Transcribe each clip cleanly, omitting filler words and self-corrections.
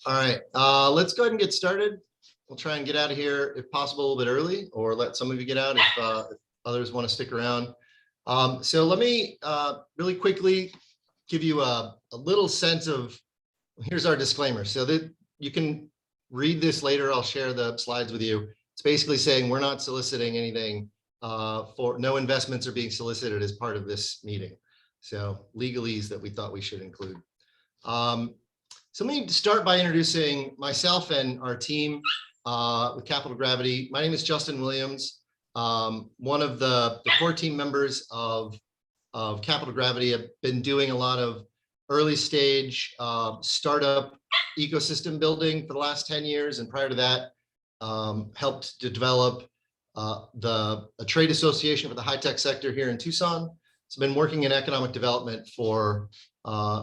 All right, let's go ahead and get started. We'll try and get out of here if possible a little bit early, or let some of you get out if others want to stick around. So let me really quickly give you a little sense of, here's our disclaimer, so that you can read this later. I'll share the slides with you. It's basically saying we're not soliciting anything, for no investments are being solicited as part of this meeting. So legalese that we thought we should include. So let me start by introducing myself and our team with Capital Gravity. My name is Justin Williams, one of the core team members of Capital Gravity. I've been doing a lot of early stage startup ecosystem building for the last 10 years. And prior to that, helped to develop a trade association for the high-tech sector here in Tucson. So I've been working in economic development for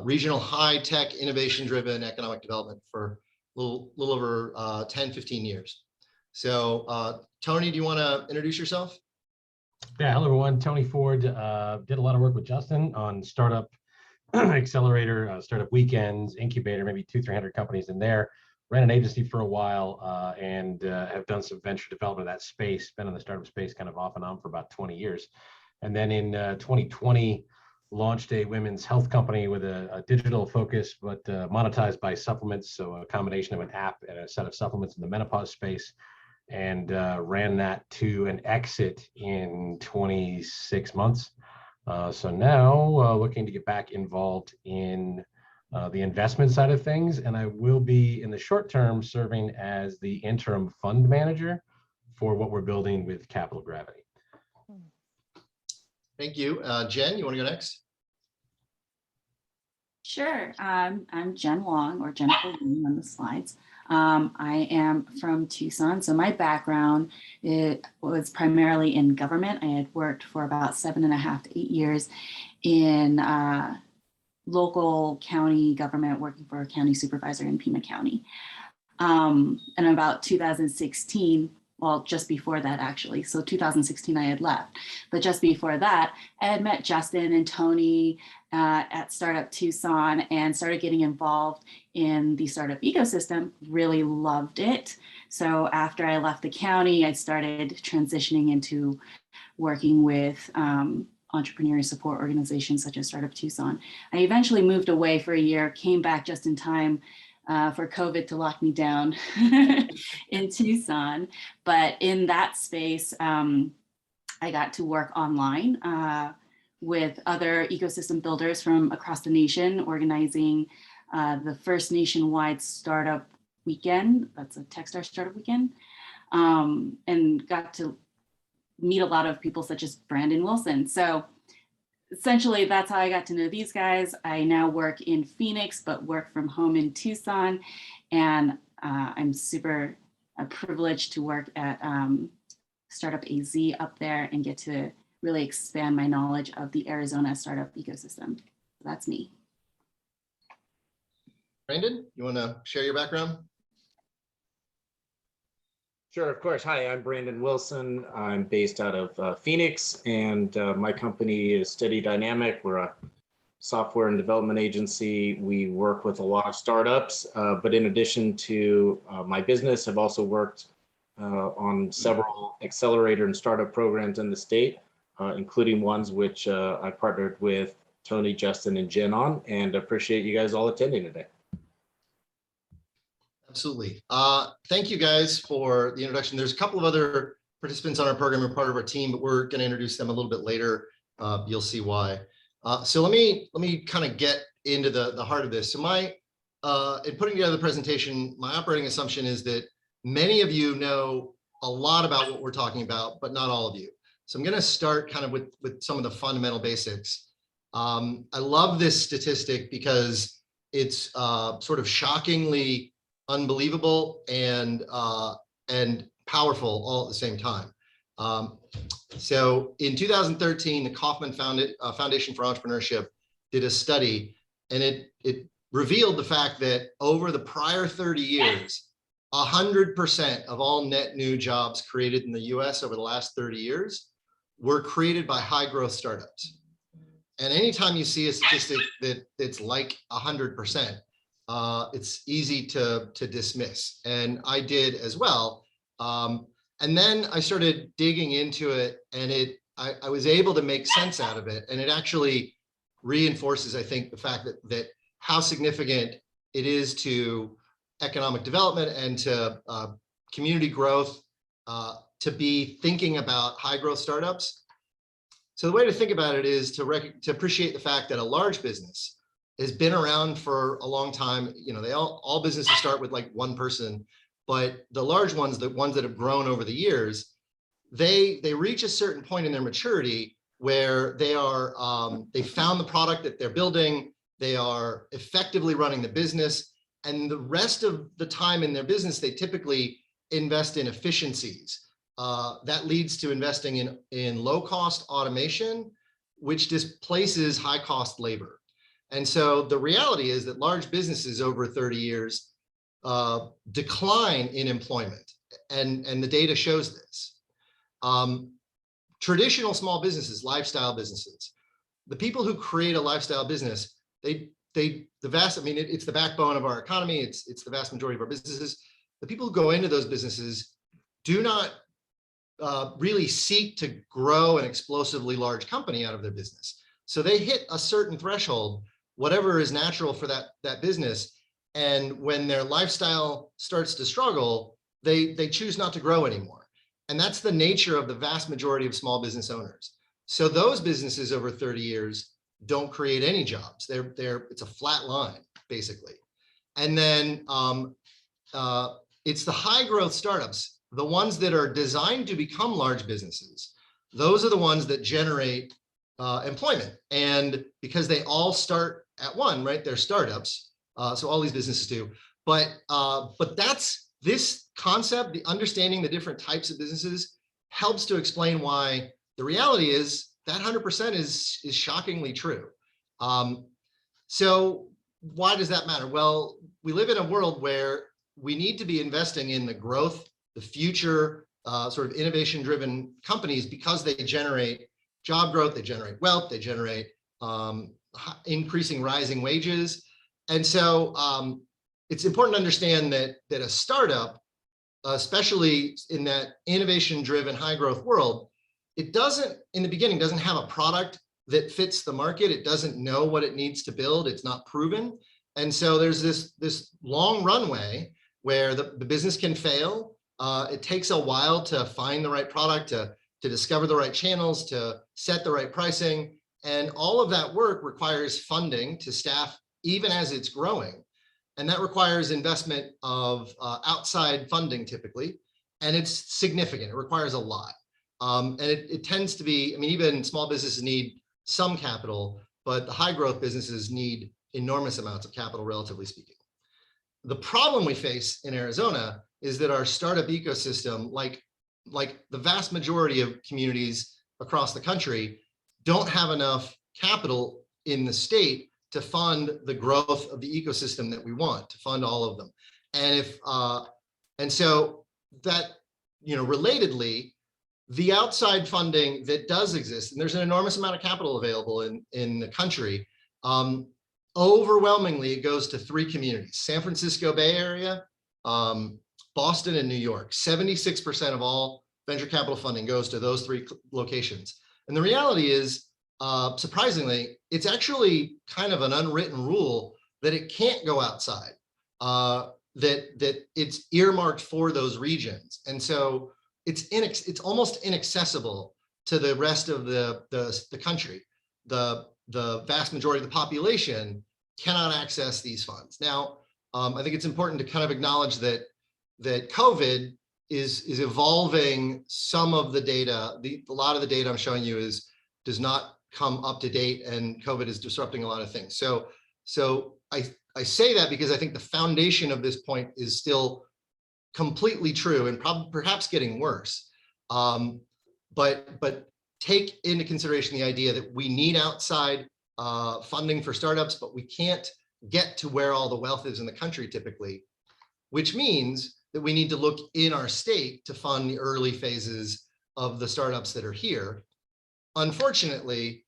regional high-tech innovation-driven economic development for a little over 10, 15 years. So Tony, do you want to introduce yourself? Yeah, hello everyone. Tony Ford, did a lot of work with Justin on startup accelerator, startup weekends, incubator, maybe 200-300 companies in there. Ran an agency for a while and have done some venture development of that space, been in the startup space kind of off and on for about 20 years. And then in 2020, launched a women's health company with a digital focus, but monetized by supplements. So a combination of an app and a set of supplements in the menopause space, and ran that to an exit in 26 months. So now looking to get back involved in the investment side of things. And I will be in the short term serving as the interim fund manager for what we're building with Capital Gravity. Thank you. Jen, you want to go next? Sure. I'm Jen Wong, or Jennifer Wong on the slides. I am from Tucson, so my background was primarily in government. I had worked for about 7.5 to 8 years in local county government, working for a county supervisor in Pima County. And about 2016, well, just before that, actually. So 2016, I had left. But just before that, I had met Justin and Tony at Startup Tucson and started getting involved in the startup ecosystem. Really loved it. So after I left the county, I started transitioning into working with entrepreneur support organizations such as Startup Tucson. I eventually moved away for a year, came back just in time for COVID to lock me down in Tucson. But in that space, I got to work online with other ecosystem builders from across the nation, organizing the first nationwide startup weekend. That's a Techstars startup weekend. And got to meet a lot of people such as Brandon Wilson. So essentially, that's how I got to know these guys. I now work in Phoenix, but work from home in Tucson. And I'm super privileged to work at Startup AZ up there and get to really expand my knowledge of the Arizona startup ecosystem. That's me. Brandon, you want to share your background? Sure, of course. Hi, I'm Brandon Wilson. I'm based out of Phoenix, and my company is Steady Dynamic. We're a software and development agency. We work with a lot of startups, but in addition to my business, I've also worked on several accelerator and startup programs in the state, including ones which I partnered with Tony, Justin, and Jen on, and appreciate you guys all attending today. Absolutely. Thank you guys for the introduction. There's a couple of other participants on our program who are part of our team, but we're going to introduce them a little bit later. You'll see why. So let me kind of get into the heart of this. So in putting together the presentation, my operating assumption is that many of you know a lot about what we're talking about, but not all of you. So I'm going to start kind of with some of the fundamental basics. I love this statistic because it's sort of shockingly unbelievable and powerful all at the same time. So in 2013, the Kauffman Foundation for Entrepreneurship did a study, and it revealed the fact that over the prior 30 years, 100% of all net new jobs created in the US over the last 30 years were created by high growth startups. And anytime you see a statistic that it's like 100%, it's easy to dismiss, and I did as well. And then I started digging into it, and I was able to make sense out of it, and it actually reinforces, I think, the fact that how significant it is to economic development and to community growth to be thinking about high growth startups. So the way to think about it is to appreciate the fact that a large business has been around for a long time. You know, all businesses start with like one person, but the large ones, the ones that have grown over the years, they reach a certain point in their maturity where they found the product that they're building, they are effectively running the business, and the rest of the time in their business, they typically invest in efficiencies. That leads to investing in low-cost automation, which displaces high-cost labor. And so the reality is that large businesses over 30 years decline in employment, and the data shows this. Traditional small businesses, lifestyle businesses, the people who create a lifestyle business, it's the backbone of our economy. It's the vast majority of our businesses. The people who go into those businesses do not really seek to grow an explosively large company out of their business. So they hit a certain threshold, whatever is natural for that business. And when their lifestyle starts to struggle, they choose not to grow anymore. And that's the nature of the vast majority of small business owners. So those businesses over 30 years don't create any jobs. It's a flat line, basically. And then it's the high growth startups, the ones that are designed to become large businesses. Those are the ones that generate employment. And because they all start at one, right? They're startups. So all these businesses do. But that's this concept, the understanding the different types of businesses helps to explain why the reality is that 100% is shockingly true. So why does that matter? Well, we live in a world where we need to be investing in the growth, the future, sort of innovation-driven companies, because they generate job growth, they generate wealth, they generate increasing rising wages. And so it's important to understand that a startup, especially in that innovation-driven high growth world, it doesn't, in the beginning, doesn't have a product that fits the market. It doesn't know what it needs to build. It's not proven. And so there's this long runway where the business can fail. It takes a while to find the right product, to discover the right channels, to set the right pricing. And all of that work requires funding to staff, even as it's growing. And that requires investment of outside funding typically. And it's significant. It requires a lot. And it tends to be, I mean, even small businesses need some capital, but the high growth businesses need enormous amounts of capital, relatively speaking. The problem we face in Arizona is that our startup ecosystem, like the vast majority of communities across the country, don't have enough capital in the state to fund the growth of the ecosystem that we want, to fund all of them. And so that, relatedly, the outside funding that does exist, and there's an enormous amount of capital available in the country, overwhelmingly it goes to three communities: San Francisco Bay Area, Boston, and New York. 76% of all venture capital funding goes to those three locations. And the reality is, surprisingly, it's actually kind of an unwritten rule that it can't go outside, that it's earmarked for those regions. And so it's almost inaccessible to the rest of the country. The vast majority of the population cannot access these funds. Now, I think it's important to kind of acknowledge that COVID is evolving some of the data. A lot of the data I'm showing you does not come up to date, and COVID is disrupting a lot of things. So I say that because I think the foundation of this point is still completely true and perhaps getting worse. But take into consideration the idea that we need outside funding for startups, but we can't get to where all the wealth is in the country typically, which means that we need to look in our state to fund the early phases of the startups that are here. Unfortunately,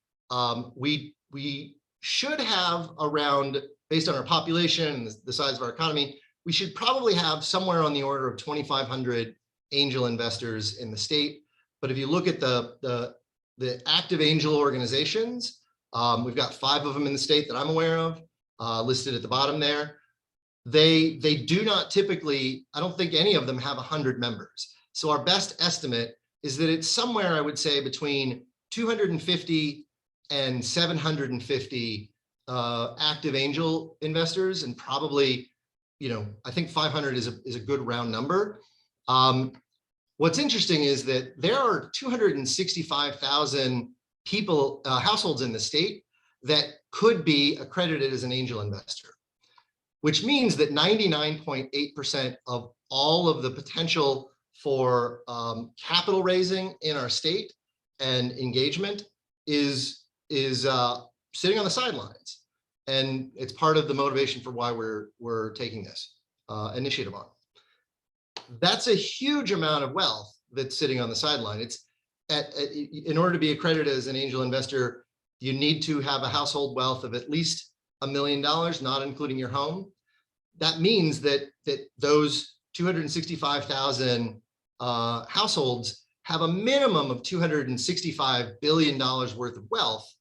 we should have around based on our population and the size of our economy, we should probably have somewhere on the order of 2,500 angel investors in the state. But if you look at the active angel organizations, we've got 5 of them in the state that I'm aware of, listed at the bottom there. They do not typically, I don't think any of them have 100 members. So our best estimate is that it's somewhere, I would say, between 250 and 750 active angel investors, and probably, I think 500 is a good round number. What's interesting is that there are 265,000 people, households in the state that could be accredited as an angel investor, which means that 99.8% of all of the potential for capital raising in our state and engagement is sitting on the sidelines. And it's part of the motivation for why we're taking this initiative on. That's a huge amount of wealth that's sitting on the sideline. It's in order to be accredited as an angel investor, you need to have a household wealth of at least $1 million, not including your home. That means that those 265,000 households have a minimum of $265 billion worth of wealth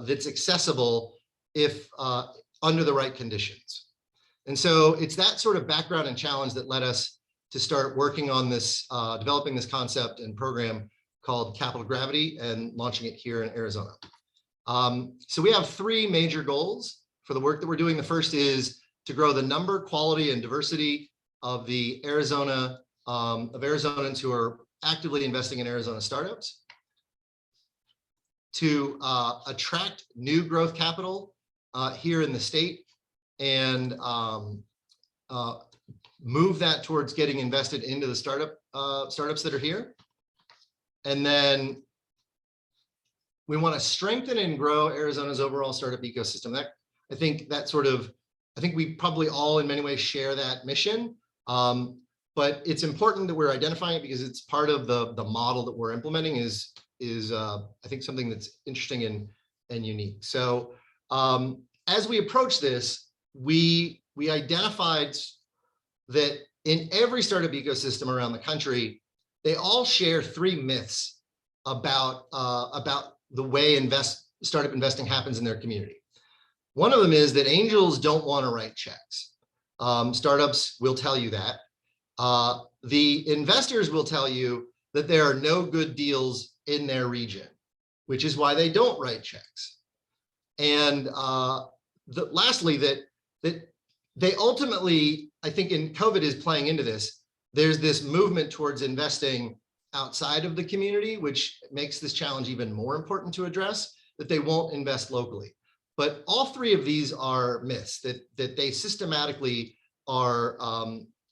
that's accessible if under the right conditions. And so it's that sort of background and challenge that led us to start working on this, developing this concept and program called Capital Gravity and launching it here in Arizona. So we have 3 major goals for the work that we're doing. The first is to grow the number, quality, and diversity of the Arizonans who are actively investing in Arizona startups, to attract new growth capital here in the state and move that towards getting invested into the startups that are here. And then we want to strengthen and grow Arizona's overall startup ecosystem. I think we probably all in many ways share that mission. But it's important that we're identifying it because it's part of the model that we're implementing is I think something that's interesting and unique. So as we approach this, we identified that in every startup ecosystem around the country, they all share 3 myths about the way startup investing happens in their community. One of them is that angels don't want to write checks. Startups will tell you that. The investors will tell you that there are no good deals in their region, which is why they don't write checks. And lastly, that they ultimately, I think, in COVID is playing into this. There's this movement towards investing outside of the community, which makes this challenge even more important to address, that they won't invest locally. But all 3 of these are myths that they systematically are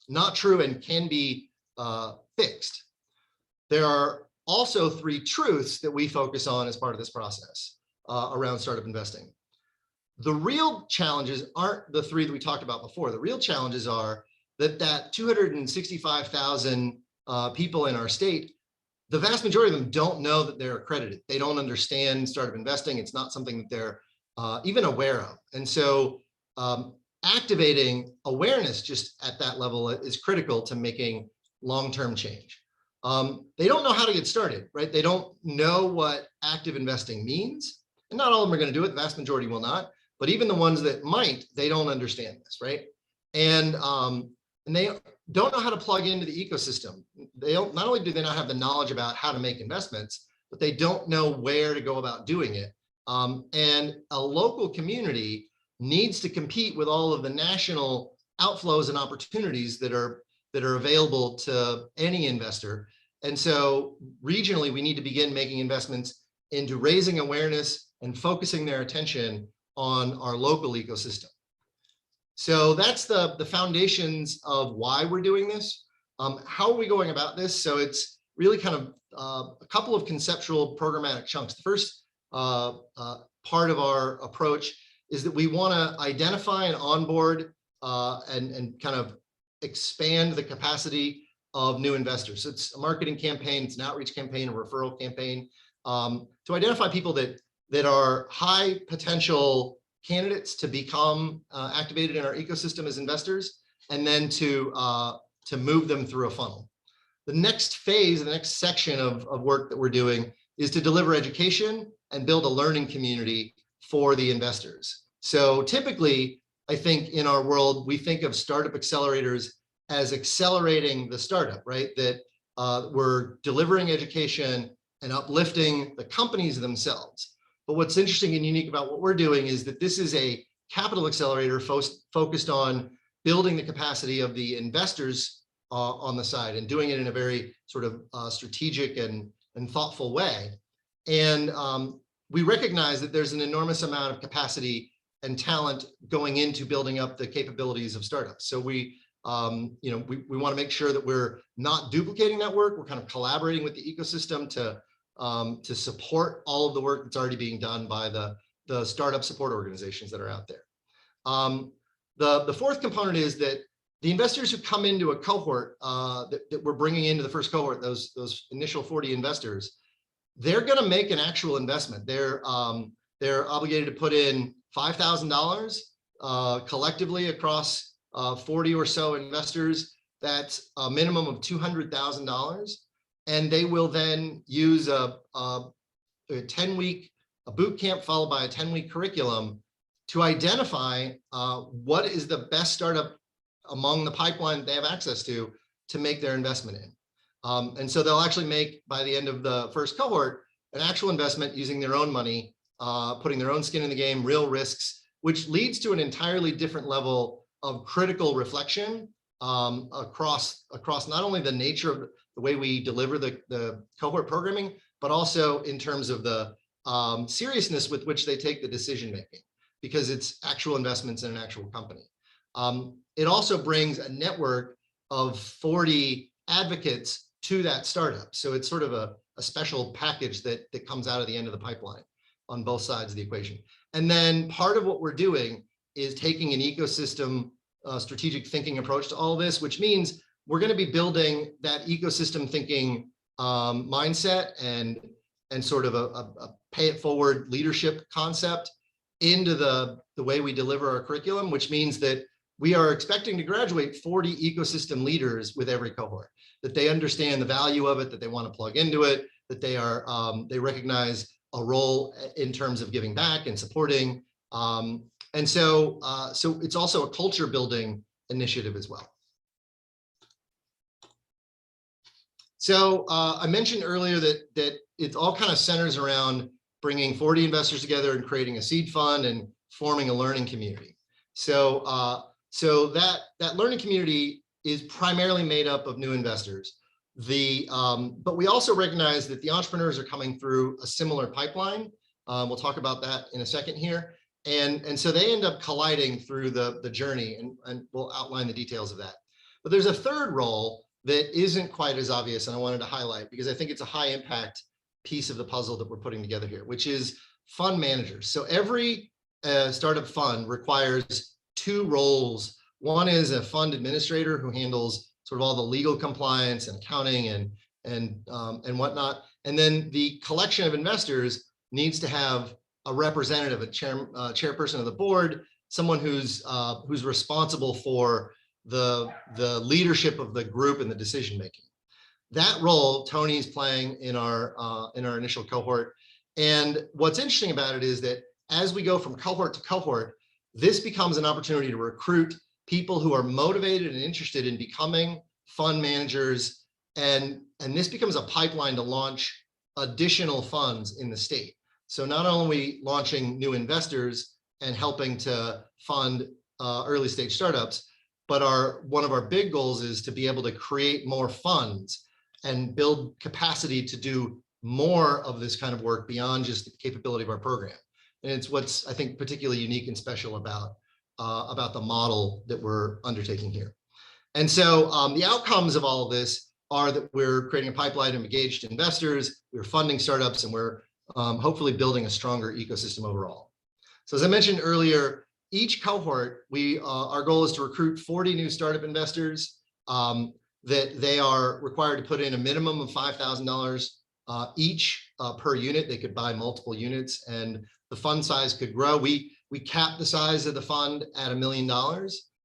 not true and can be fixed. There are also 3 truths that we focus on as part of this process around startup investing. The real challenges aren't the 3 that we talked about before. The real challenges are that 265,000 people in our state, the vast majority of them don't know that they're accredited. They don't understand startup investing. It's not something that they're even aware of. And so activating awareness just at that level is critical to making long-term change. They don't know how to get started, right? They don't know what active investing means. And not all of them are going to do it. The vast majority will not. But even the ones that might, they don't understand this, right? And they don't know how to plug into the ecosystem. Not only do they not have the knowledge about how to make investments, but they don't know where to go about doing it. And a local community needs to compete with all of the national outflows and opportunities that are available to any investor. And so regionally, we need to begin making investments into raising awareness and focusing their attention on our local ecosystem. So that's the foundations of why we're doing this. How are we going about this? So it's really kind of a couple of conceptual programmatic chunks. The first part of our approach is that we want to identify and onboard and kind of expand the capacity of new investors. So it's a marketing campaign, it's an outreach campaign, a referral campaign to identify people that are high potential candidates to become activated in our ecosystem as investors, and then to move them through a funnel. The next phase, the next section of work that we're doing is to deliver education and build a learning community for the investors. So typically, I think in our world, we think of startup accelerators as accelerating the startup, right? That we're delivering education and uplifting the companies themselves. But what's interesting and unique about what we're doing is that this is a capital accelerator focused on building the capacity of the investors on the side and doing it in a very sort of strategic and thoughtful way. And we recognize that there's an enormous amount of capacity and talent going into building up the capabilities of startups. So we want to make sure that we're not duplicating that work. We're kind of collaborating with the ecosystem to support all of the work that's already being done by the startup support organizations that are out there. The fourth component is that the investors who come into a cohort that we're bringing into the first cohort, those initial 40 investors, they're going to make an actual investment. They're obligated to put in $5,000 collectively across 40 or so investors. That's a minimum of $200,000. And they will then use a 10-week boot camp followed by a 10-week curriculum to identify what is the best startup among the pipeline they have access to make their investment in. And so they'll actually make, by the end of the first cohort, an actual investment using their own money, putting their own skin in the game, real risks, which leads to an entirely different level of critical reflection across not only the nature of the way we deliver the cohort programming, but also in terms of the seriousness with which they take the decision making, because it's actual investments in an actual company. It also brings a network of 40 advocates to that startup. So it's sort of a special package that comes out of the end of the pipeline on both sides of the equation. And then part of what we're doing is taking an ecosystem strategic thinking approach to all this, which means we're going to be building that ecosystem thinking mindset and sort of a pay it forward leadership concept into the way we deliver our curriculum, which means that we are expecting to graduate 40 ecosystem leaders with every cohort, that they understand the value of it, that they want to plug into it, that they recognize a role in terms of giving back and supporting. And so it's also a culture building initiative as well. So I mentioned earlier that it all kind of centers around bringing 40 investors together and creating a seed fund and forming a learning community. So that learning community is primarily made up of new investors. But we also recognize that the entrepreneurs are coming through a similar pipeline. We'll talk about that in a second here. And so they end up colliding through the journey, and we'll outline the details of that. But there's a third role that isn't quite as obvious, and I wanted to highlight because I think it's a high impact piece of the puzzle that we're putting together here, which is fund managers. So every startup fund requires two roles. One is a fund administrator who handles sort of all the legal compliance and accounting and whatnot. And then the collection of investors needs to have a representative, a chairperson of the board, someone who's responsible for the leadership of the group and the decision making. That role Tony's playing in our initial cohort. And what's interesting about it is that as we go from cohort to cohort, this becomes an opportunity to recruit people who are motivated and interested in becoming fund managers. And this becomes a pipeline to launch additional funds in the state. So not only are we launching new investors and helping to fund early stage startups, but one of our big goals is to be able to create more funds and build capacity to do more of this kind of work beyond just the capability of our program. And it's what's, I think, particularly unique and special about the model that we're undertaking here. And so the outcomes of all of this are that we're creating a pipeline of engaged investors, we're funding startups, and we're hopefully building a stronger ecosystem overall. So as I mentioned earlier, each cohort, our goal is to recruit 40 new startup investors that they are required to put in a minimum of $5,000 each per unit. They could buy multiple units and the fund size could grow. We we cap the size of the fund at $1 million.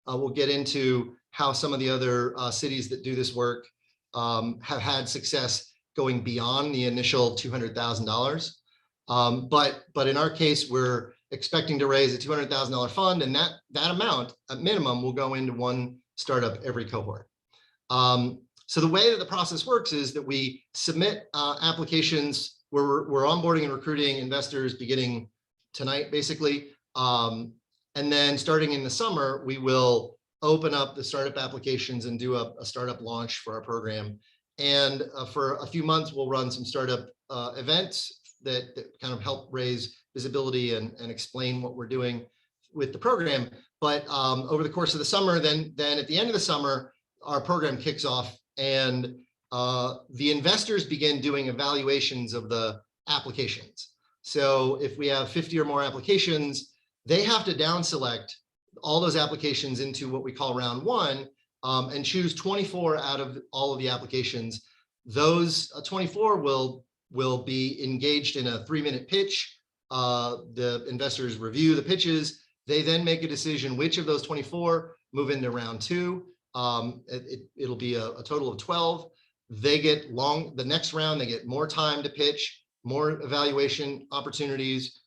We'll get into how some of the other cities that do this work have had success going beyond the initial $200,000. But in our case, we're expecting to raise a $200,000 fund, and that amount at minimum will go into one startup every cohort. So the way that the process works is that we submit applications. We're onboarding and recruiting investors beginning tonight, basically. And then starting in the summer, we will open up the startup applications and do a startup launch for our program. And for a few months, we'll run some startup events that kind of help raise visibility and explain what we're doing with the program. But over the course of the summer, then at the end of the summer, our program kicks off, and the investors begin doing evaluations of the applications. So if we have 50 or more applications, they have to down select all those applications into what we call round one, and choose 24 out of all of the applications. Those 24 will be engaged in a 3-minute pitch. The investors review the pitches. They then make a decision which of those 24 move into round two. It'll be a total of 12. They get the next round, they get more time to pitch, more evaluation opportunities.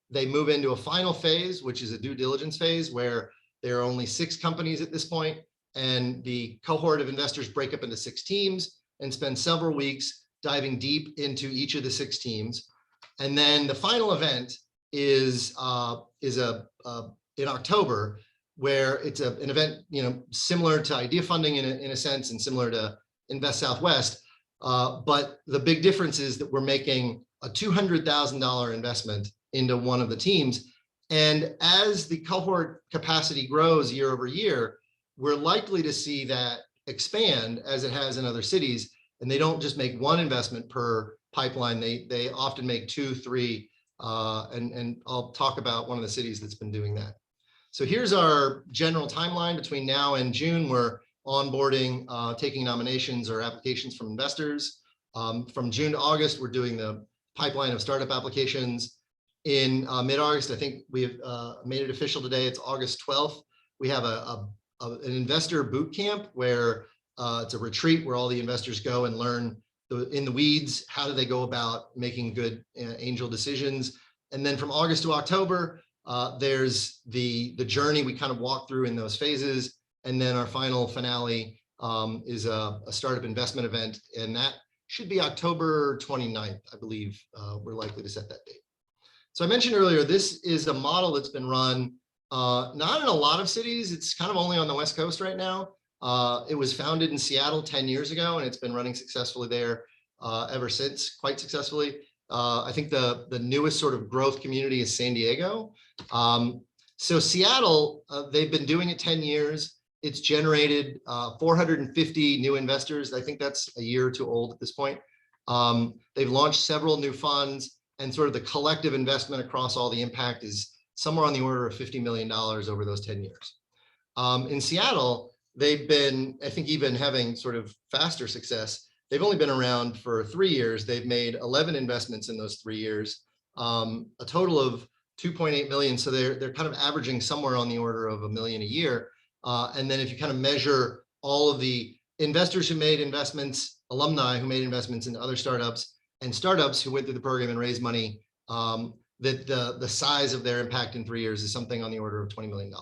They move into a final phase, which is a due diligence phase, where there are only 6 companies at this point, and the cohort of investors break up into 6 teams and spend several weeks diving deep into each of the 6 teams. And then the final event is in October, where it's an event, similar to Idea Funding in a sense, and similar to Invest Southwest. But the big difference is that we're making a $200,000 investment into one of the teams. And as the cohort capacity grows year over year, we're likely to see that expand as it has in other cities. And they don't just make one investment per pipeline. They often make 2, 3, and I'll talk about one of the cities that's been doing that. So here's our general timeline. Between now and June, we're onboarding, taking nominations or applications from investors. From June to August, we're doing the pipeline of startup applications. In mid-August, I think we've made it official today. It's August 12th. We have an investor boot camp where it's a retreat where all the investors go and learn in the weeds, how do they go about making good angel decisions. And then from August to October, there's the journey we kind of walk through in those phases. And then our final finale is a startup investment event. And that should be October 29th, I believe. We're likely to set that date. So I mentioned earlier, this is a model that's been run not in a lot of cities. It's kind of only on the West Coast right now. It was founded in Seattle 10 years ago, and it's been running successfully there ever since, quite successfully. I think the newest sort of growth community is San Diego. So Seattle, they've been doing it 10 years. It's generated 450 new investors. I think that's a year or two old at this point. They've launched several new funds, and sort of the collective investment across all the impact is somewhere on the order of $50 million over those 10 years. In Seattle, they've been, I think, even having sort of faster success. They've only been around for 3 years. They've made 11 investments in those 3 years, a total of 2.8 million. So they're kind of averaging somewhere on the order of $1 million a year. And then if you kind of measure all of the investors who made investments, alumni who made investments in other startups, and startups who went through the program and raised money, that the size of their impact in 3 years is something on the order of $20 million.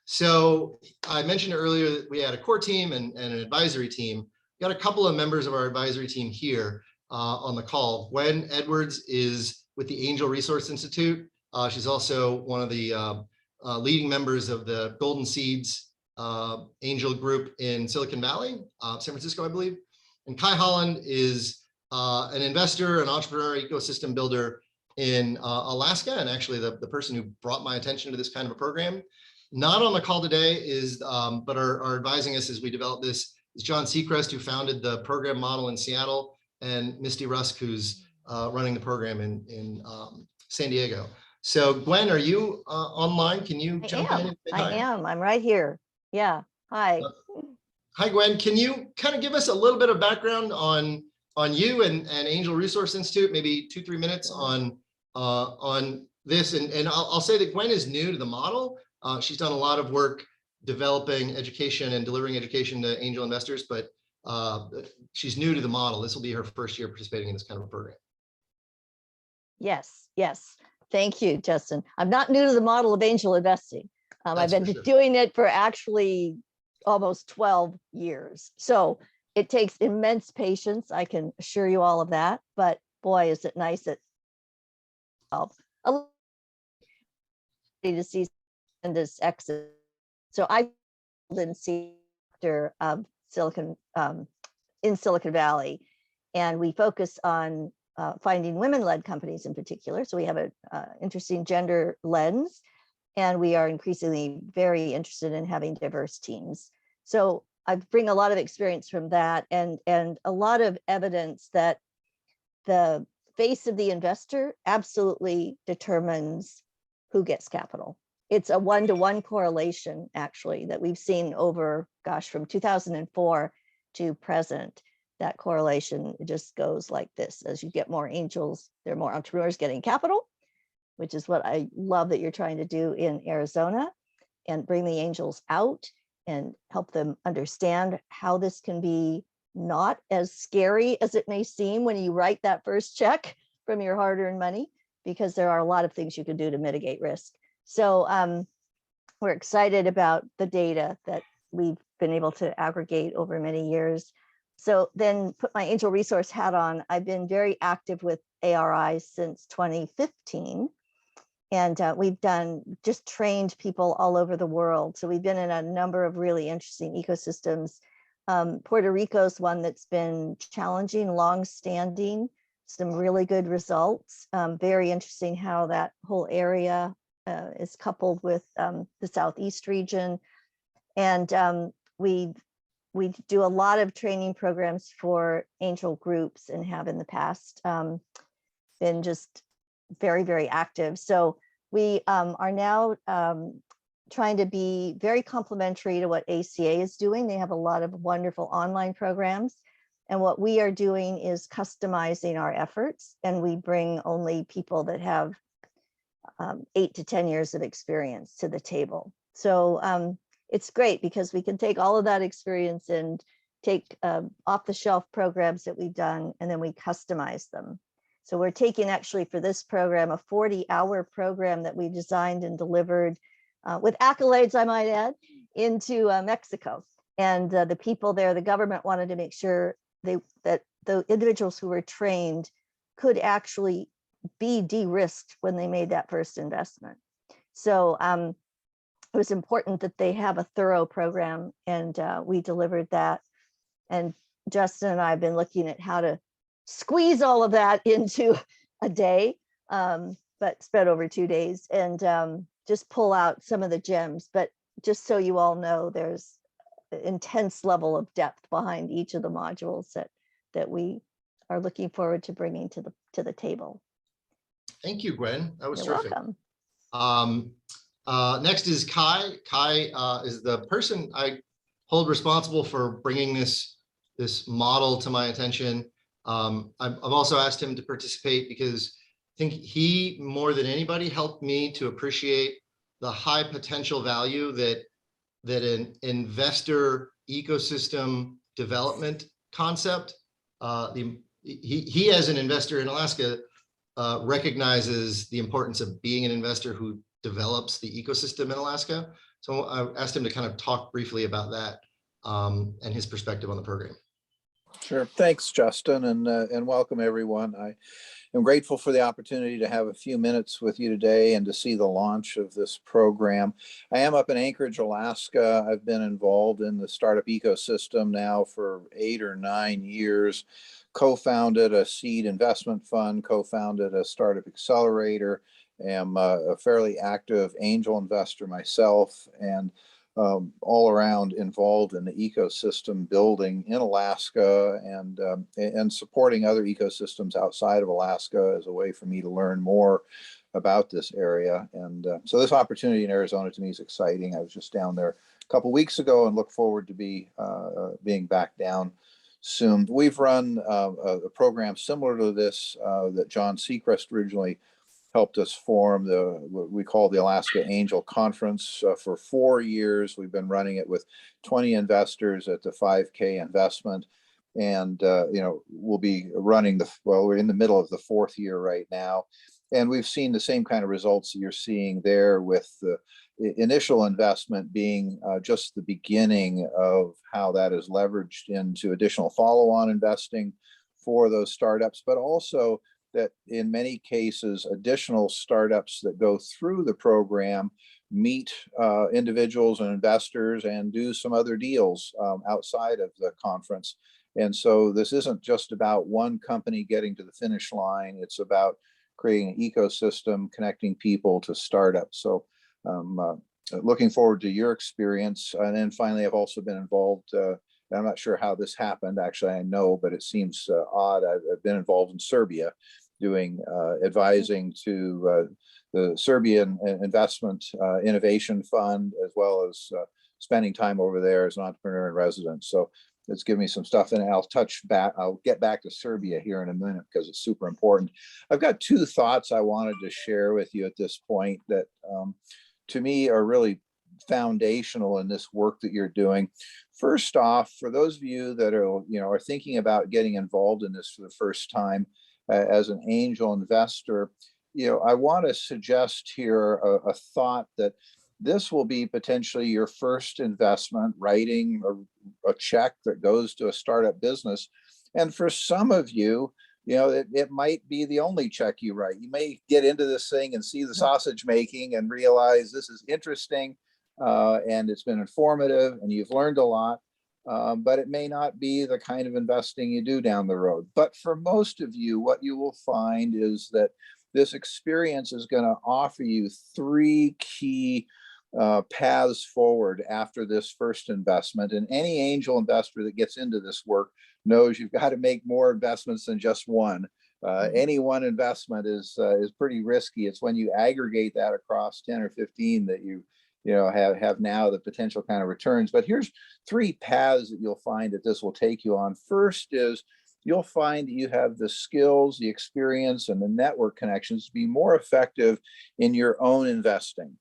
So I mentioned earlier that we had a core team and an advisory team. We got a couple of members of our advisory team here on the call. Gwen Edwards is with the Angel Resource Institute. She's also one of the leading members of the Golden Seeds Angel Group in Silicon Valley, San Francisco, I believe. And Kai Holland is an investor, an entrepreneur, ecosystem builder in Alaska, and actually the person who brought my attention to this kind of a program. Not on the call today is, but are advising us as we develop this, is John Seacrest, who founded the program model in Seattle, and Misty Rusk, who's running the program in San Diego. So Gwen, are you online? Can you jump in and say hi? I am. I'm right here. Yeah. Hi. Hi, Gwen. Can you kind of give us a little bit of background on you and Angel Resource Institute, maybe 2-3 minutes on this, and I'll say that Gwen is new to the model. She's done a lot of work developing education and delivering education to angel investors, but she's new to the model. This will be her first year participating in this kind of a program. Yes, yes. Thank you, Justin. I'm not new to the model of angel investing. I've That's been for sure. doing it for actually almost 12 years. So it takes immense patience. I can assure you all of that. But boy, is it nice that to see this exit. So I didn't see after Silicon in Silicon Valley, and we focus on finding women-led companies in particular. So we have an interesting gender lens, and we are increasingly very interested in having diverse teams. So I bring a lot of experience from that, and a lot of evidence that the face of the investor absolutely determines who gets capital. It's a 1-to-1 correlation, actually, that we've seen over, gosh, from 2004 to present. That correlation just goes like this. As you get more angels, there are more entrepreneurs getting capital, which is what I love that you're trying to do in Arizona, and bring the angels out and help them understand how this can be not as scary as it may seem when you write that first check from your hard-earned money, because there are a lot of things you can do to mitigate risk. So we're excited about the data that we've been able to aggregate over many years. So then put my angel resource hat on. I've been very active with ARI since 2015. And we've just trained people all over the world. So we've been in a number of really interesting ecosystems. Puerto Rico's one that's been challenging, long-standing, some really good results. Very interesting how that whole area is coupled with the Southeast region. And we do a lot of training programs for angel groups, and have in the past been just very, very active. So we are now trying to be very complementary to what ACA is doing. They have a lot of wonderful online programs. And what we are doing is customizing our efforts, and we bring only people that have 8 to 10 years of experience to the table. So it's great because we can take all of that experience and take off-the-shelf programs that we've done, and then we customize them. So we're taking, actually, for this program, a 40-hour program that we designed and delivered with accolades, I might add, into Mexico. And the people there, the government wanted to make sure that the individuals who were trained could actually be de-risked when they made that first investment. So it was important that they have a thorough program, and we delivered that. And Justin and I have been looking at how to squeeze all of that into a day, but spread over 2 days, and just pull out some of the gems. But just so you all know, there's an intense level of depth behind each of the modules that we are looking forward to bringing to the table. Thank you, Gwen. That was You're terrific. welcome. Next is Kai. Kai is the person I hold responsible for bringing this model to my attention. I've also asked him to participate because I think he, more than anybody, helped me to appreciate the high potential value that an investor ecosystem development concept. He as an investor in Alaska recognizes the importance of being an investor who develops the ecosystem in Alaska. So I asked him to kind of talk briefly about that and his perspective on the program. Sure. Thanks, Justin, and welcome everyone. I am grateful for the opportunity to have a few minutes with you today and to see the launch of this program. I am up in Anchorage, Alaska. I've been involved in the startup ecosystem now for 8 or 9 years, co-founded a seed investment fund, co-founded a startup accelerator, am a fairly active angel investor myself, and all around involved in the ecosystem building in Alaska, and supporting other ecosystems outside of Alaska as a way for me to learn more about this area. And so this opportunity in Arizona to me is exciting. I was just down there a couple weeks ago and look forward to being back down soon. We've run a program similar to this that John Seacrest originally helped us form what we call the Alaska Angel Conference. For 4 years, we've been running it with 20 investors at the 5K investment. And, we'll be running we're in the middle of the 4th year right now. And we've seen the same kind of results that you're seeing there, with the initial investment being just the beginning of how that is leveraged into additional follow-on investing for those startups, but also that in many cases, additional startups that go through the program meet individuals and investors and do some other deals outside of the conference. And so this isn't just about one company getting to the finish line. It's about creating an ecosystem, connecting people to startups. So looking forward to your experience. And then finally, I've also been involved. I'm not sure how this happened. Actually, I know, but it seems odd. I've been involved in Serbia, doing advising to the Serbian Investment Innovation Fund, as well as spending time over there as an entrepreneur in residence. So it's given me some stuff, and I'll get back to Serbia here in a minute because it's super important. I've got 2 thoughts I wanted to share with you at this point that to me are really foundational in this work that you're doing. First off, for those of you that are thinking about getting involved in this for the first time as an angel investor, I want to suggest here a thought that this will be potentially your first investment, writing a check that goes to a startup business. And for some of you, it might be the only check you write. You may get into this thing and see the sausage making and realize this is interesting and it's been informative and you've learned a lot, but it may not be the kind of investing you do down the road. But for most of you, what you will find is that this experience is going to offer you 3 key paths forward after this first investment. And any angel investor that gets into this work knows you've got to make more investments than just one. Any one investment is pretty risky. It's when you aggregate that across 10 or 15 that you have now the potential kind of returns. But here's 3 paths that you'll find that this will take you on. First is you'll find that you have the skills, the experience, and the network connections to be more effective in your own investing.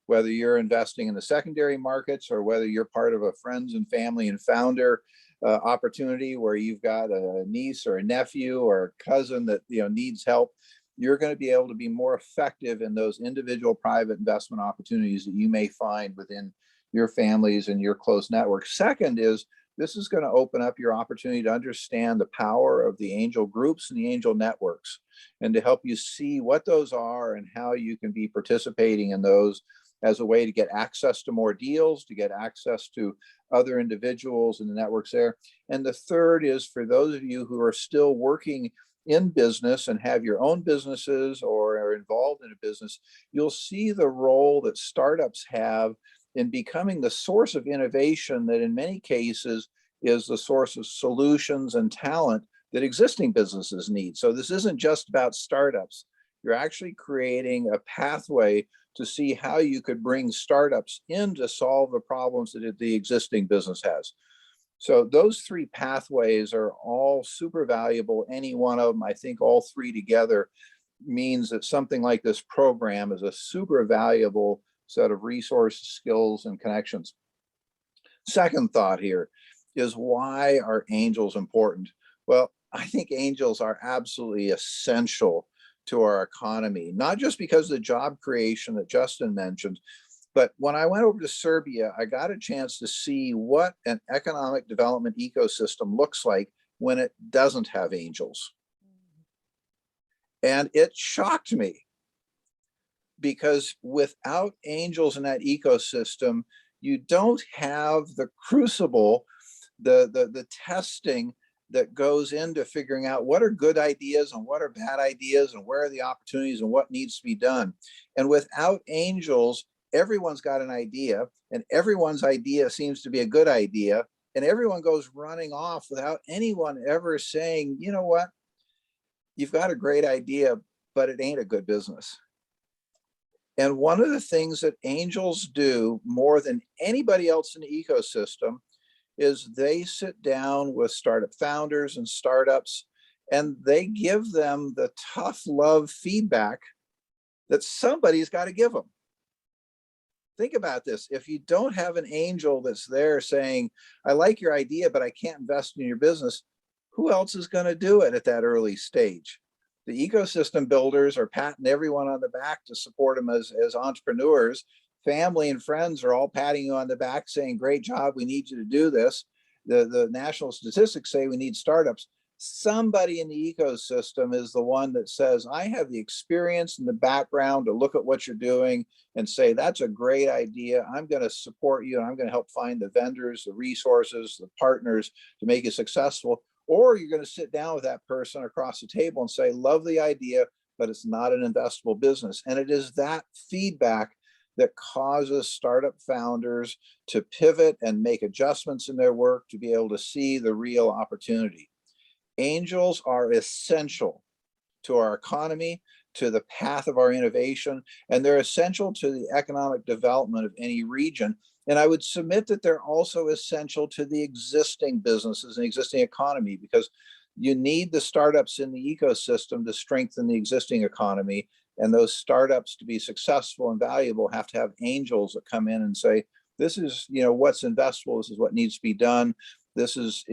Whether you're investing in the secondary markets or whether you're part of a friends and family and founder opportunity where you've got a niece or a nephew or a cousin that needs help, you're going to be able to be more effective in those individual private investment opportunities that you may find within your families and your close network. Second is this is going to open up your opportunity to understand the power of the angel groups and the angel networks, and to help you see what those are and how you can be participating in those as a way to get access to more deals, to get access to other individuals in the networks there. And the third is for those of you who are still working in business and have your own businesses or are involved in a business, you'll see the role that startups have in becoming the source of innovation that in many cases is the source of solutions and talent that existing businesses need. So this isn't just about startups. You're actually creating a pathway to see how you could bring startups in to solve the problems that the existing business has. So those 3 pathways are all super valuable. Any one of them, I think all 3 together means that something like this program is a super valuable set of resources, skills, and connections. Second thought here is, why are angels important? Well, I think angels are absolutely essential to our economy, not just because of the job creation that Justin mentioned, but when I went over to Serbia, I got a chance to see what an economic development ecosystem looks like when it doesn't have angels. And it shocked me, because without angels in that ecosystem, you don't have the crucible, the testing that goes into figuring out what are good ideas and what are bad ideas and where are the opportunities and what needs to be done. And without angels, everyone's got an idea, and everyone's idea seems to be a good idea, and everyone goes running off without anyone ever saying, you know what, you've got a great idea, but it ain't a good business. And one of the things that angels do more than anybody else in the ecosystem is they sit down with startup founders and startups, and they give them the tough love feedback that somebody's got to give them. Think about this. If you don't have an angel that's there saying, I like your idea, but I can't invest in your business, who else is going to do it at that early stage? The ecosystem builders are patting everyone on the back to support them as entrepreneurs. Family and friends are all patting you on the back saying, great job, we need you to do this. The national statistics say we need startups. Somebody in the ecosystem is the one that says, I have the experience and the background to look at what you're doing and say, that's a great idea. I'm going to support you and I'm going to help find the vendors, the resources, the partners to make it successful. Or you're going to sit down with that person across the table and say, love the idea, but it's not an investable business. And it is that feedback that causes startup founders to pivot and make adjustments in their work to be able to see the real opportunity. Angels are essential to our economy, to the path of our innovation, and they're essential to the economic development of any region. And I would submit that they're also essential to the existing businesses and existing economy, because you need the startups in the ecosystem to strengthen the existing economy. And those startups, to be successful and valuable, have to have angels that come in and say, this is, what's investable. This is what needs to be done. This is,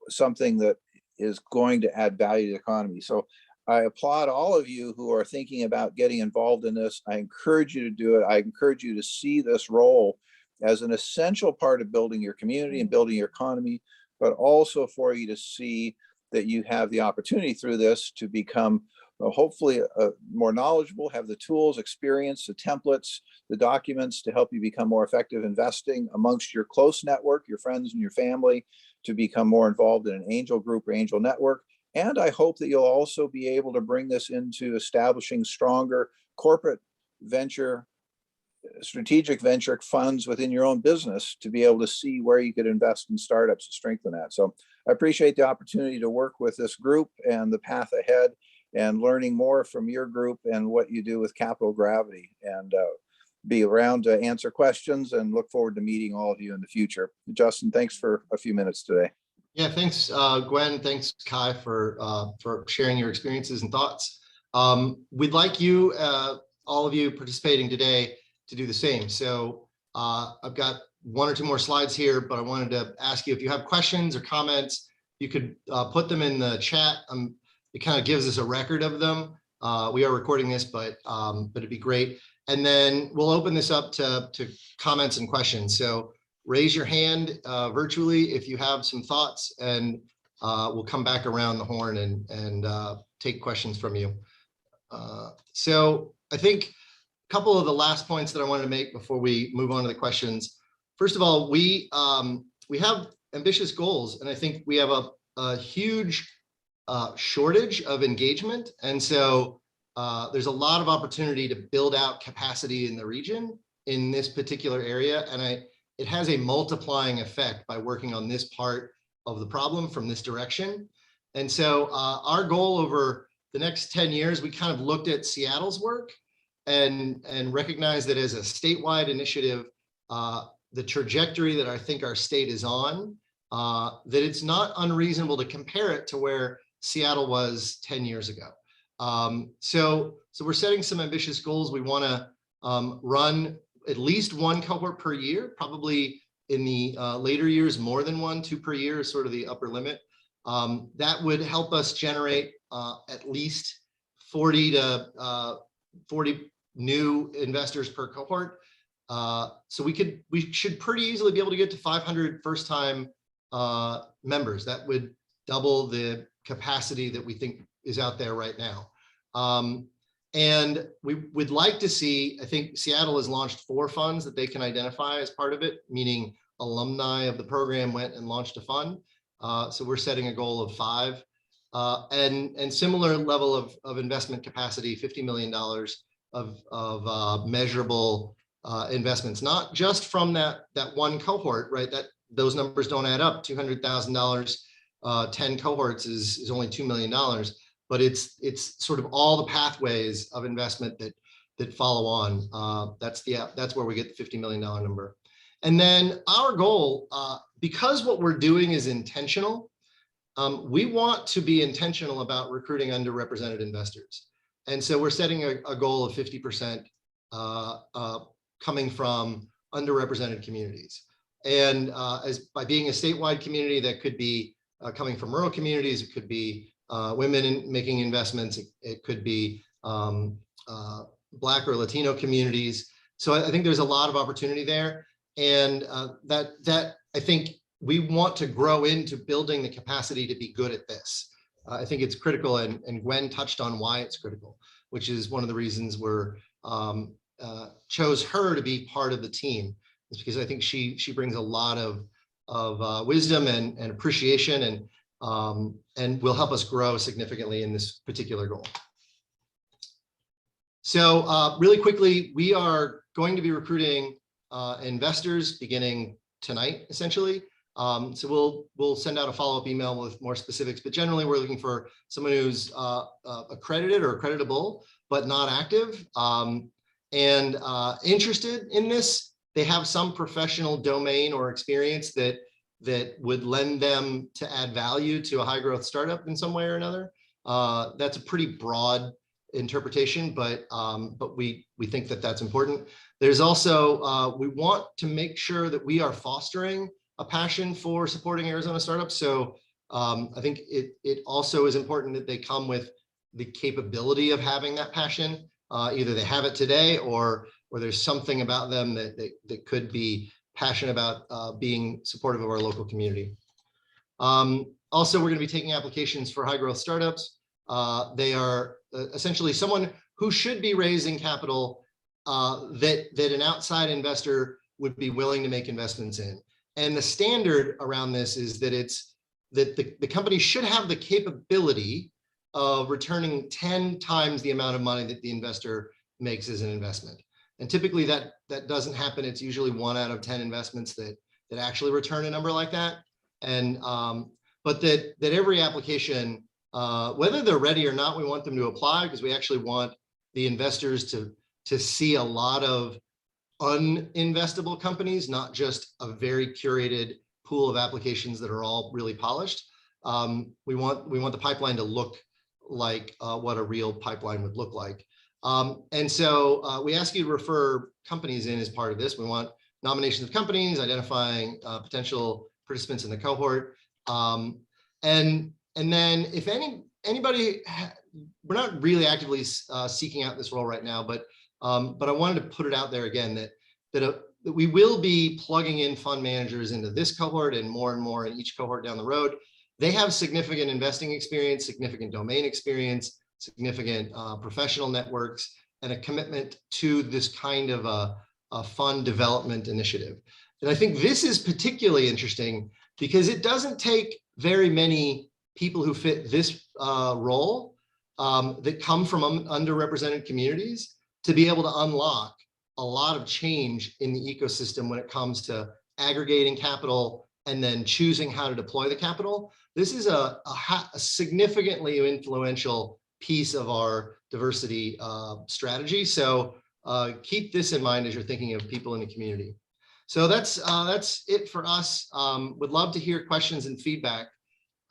something that is going to add value to the economy. So I applaud all of you who are thinking about getting involved in this. I encourage you to do it. I encourage you to see this role as an essential part of building your community and building your economy, but also for you to see that you have the opportunity through this to become hopefully more knowledgeable, have the tools, experience, the templates, the documents to help you become more effective investing amongst your close network, your friends and your family, to become more involved in an angel group or angel network. And I hope that you'll also be able to bring this into establishing stronger corporate venture, strategic venture funds within your own business to be able to see where you could invest in startups to strengthen that. So I appreciate the opportunity to work with this group and the path ahead, and learning more from your group and what you do with Capital Gravity, and be around to answer questions, and look forward to meeting all of you in the future. Justin, thanks for a few minutes today. Yeah, thanks, Gwen. Thanks, Kai, for sharing your experiences and thoughts. We'd like you, all of you participating today, to do the same. So I've got one or two more slides here, but I wanted to ask you if you have questions or comments, you could put them in the chat. It kind of gives us a record of them. We are recording this, but it'd be great. And then we'll open this up to comments and questions. So raise your hand virtually if you have some thoughts, and we'll come back around the horn and take questions from you. So I think a couple of the last points that I wanted to make before we move on to the questions. First of all, we have ambitious goals, and I think we have a huge shortage of engagement. And so there's a lot of opportunity to build out capacity in the region in this particular area. And it has a multiplying effect by working on this part of the problem from this direction. And so our goal over the next 10 years, we kind of looked at Seattle's work and recognized that as a statewide initiative, the trajectory that I think our state is on, that it's not unreasonable to compare it to where Seattle was 10 years ago. So we're setting some ambitious goals. We want to run at least one cohort per year, probably in the later years, more than one, 2 per year is sort of the upper limit. That would help us generate at least 40 to 40 new investors per cohort. So we should pretty easily be able to get to 500 first-time members. That would double the capacity that we think is out there right now. And we would like to see, I think Seattle has launched 4 funds that they can identify as part of it, meaning alumni of the program went and launched a fund. So we're setting a goal of 5. And similar level of investment capacity, $50 million of measurable investments, not just from that one cohort, right? Those numbers don't add up. $200,000, 10 cohorts is only $2 million, but it's sort of all the pathways of investment that follow on. That's where we get the $50 million number. And then our goal, because what we're doing is intentional, we want to be intentional about recruiting underrepresented investors. And so we're setting a goal of 50% coming from underrepresented communities. And as by being a statewide community, that could be coming from rural communities, it could be women making investments, it could be Black or Latino communities. So I think there's a lot of opportunity there. And that I think we want to grow into building the capacity to be good at this. I think it's critical, and Gwen touched on why it's critical, which is one of the reasons we're chose her to be part of the team, is because I think she brings a lot of wisdom and appreciation, and will help us grow significantly in this particular goal. So really quickly, we are going to be recruiting investors beginning tonight, essentially. So we'll send out a follow-up email with more specifics, but generally we're looking for someone who's accredited or accreditable, but not active, and interested in this. They have some professional domain or experience that would lend them to add value to a high growth startup in some way or another. That's a pretty broad interpretation, but we think that that's important. There's also, we want to make sure that we are fostering a passion for supporting Arizona startups. So I think it also is important that they come with the capability of having that passion. Either they have it today, or there's something about them that could be passionate about being supportive of our local community. Also, we're going to be taking applications for high growth startups. They are essentially someone who should be raising capital that an outside investor would be willing to make investments in. And the standard around this is that the company should have the capability of returning 10 times the amount of money that the investor makes as an investment. And typically that doesn't happen. It's usually 1 out of 10 investments that actually return a number like that. And but that every application, whether they're ready or not, we want them to apply, because we actually want the investors to see a lot of uninvestable companies, not just a very curated pool of applications that are all really polished. We want the pipeline to look like what a real pipeline would look like. And so we ask you to refer companies in as part of this. We want nominations of companies, identifying potential participants in the cohort. And then if anybody, we're not really actively seeking out this role right now, but I wanted to put it out there again that we will be plugging in fund managers into this cohort and more in each cohort down the road. They have significant investing experience, significant domain experience, significant professional networks, and a commitment to this kind of a fund development initiative. And I think this is particularly interesting because it doesn't take very many people who fit this role that come from underrepresented communities to be able to unlock a lot of change in the ecosystem when it comes to aggregating capital and then choosing how to deploy the capital. This is a significantly influential piece of our diversity strategy. So keep this in mind as you're thinking of people in the community. So that's it for us. Would love to hear questions and feedback